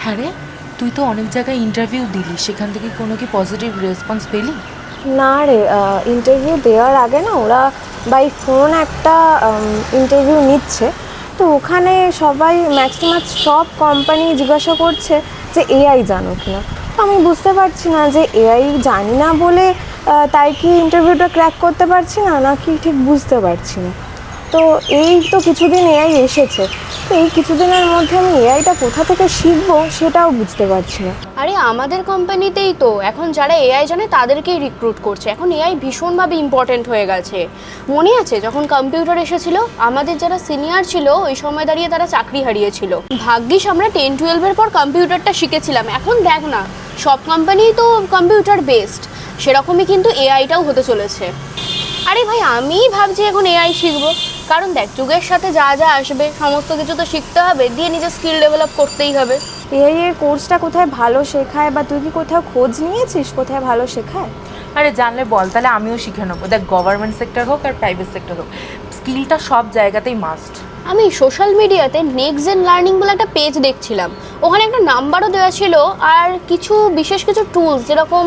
হ্যাঁ রে, তুই তো অনেক জায়গায় ইন্টারভিউ দিলি, সেখান থেকে কোনো কি পজিটিভ রেসপন্স পেলি? না রে, ইন্টারভিউ দেওয়ার আগে না ওরা বাই ফোন একটা ইন্টারভিউ নিচ্ছে। তো ওখানে সবাই ম্যাক্সিমাম সব কোম্পানি জিজ্ঞাসা করছে যে এআই জানো কিনা। তো আমি বুঝতে পারছি না যে এআই জানি না বলে তাই কি ইন্টারভিউটা ক্র্যাক করতে পারছি না নাকি ঠিক বুঝতে পারছি না। তো এই তো কিছুদিন এআই এসেছে, তো এই কিছুদিনের মধ্যে আমি এআইটা কোথা থেকে শিখবো সেটাও বুঝতে পারছি না। আরে আমাদের কোম্পানিতেই তো এখন যারা এআই জানে তাদেরকেই রিক্রুট করছে। এখন এআই ভীষণভাবে ইম্পর্টেন্ট হয়ে গেছে। মনে আছে যখন কম্পিউটার এসেছিল, আমাদের যারা সিনিয়র ছিল ওই সময় দাঁড়িয়ে তারা চাকরি হারিয়েছিল। ভাগ্যিস আমরা 10-12-এর পর কম্পিউটারটা শিখেছিলাম। এখন দেখ না, সব কোম্পানিই তো কম্পিউটার বেসড, সেরকমই কিন্তু এআইটাও হতে চলেছে। আরে ভাই, আমিই ভাবছি এখন এআই শিখবো, কারণ দেখ যুগের সাথে যা যা আসবে সমস্ত কিছু তো শিখতে হবে, দিয়ে নিজের স্কিল ডেভেলপ করতেই হবে। এআই এর কোর্সটা কোথায় ভালো শেখায় বা তুই কি কোথাও খোঁজ নিয়েছিস কোথায় ভালো শেখায়? আরে জানলে বল, তাহলে আমিও শিখে নেবো। দেখ, গভর্নমেন্ট সেক্টর হোক আর প্রাইভেট সেক্টর হোক, স্কিলটা সব জায়গাতেই মাস্ট। আমি সোশ্যাল মিডিয়াতে নেক্সট জেন লার্নিং বলে একটা পেজ দেখছিলাম, ওখানে একটা নাম্বারও দেওয়া ছিল আর কিছু বিশেষ কিছু টুলস যেরকম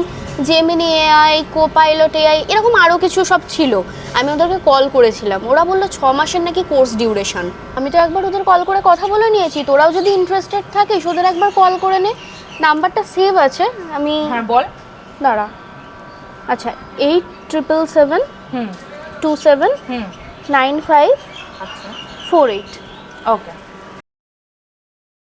জেমিনি এআই, কোপাইলট এআই, এরকম আরও কিছু সব ছিল। আমি ওদেরকে কল করেছিলাম, ওরা বললো 6 মাসের নাকি কোর্স ডিউরেশন। আমি তো একবার ওদের কল করে কথা বলে নিয়েছি, তোরাও যদি ইন্টারেস্টেড থাকিস ওদের একবার কল করে নে। নাম্বারটা সেভ আছে, আমি হ্যাঁ বল। দাঁড়া। আচ্ছা, 8777 হুম 27 হুম 95 আচ্ছা 48। ওকে।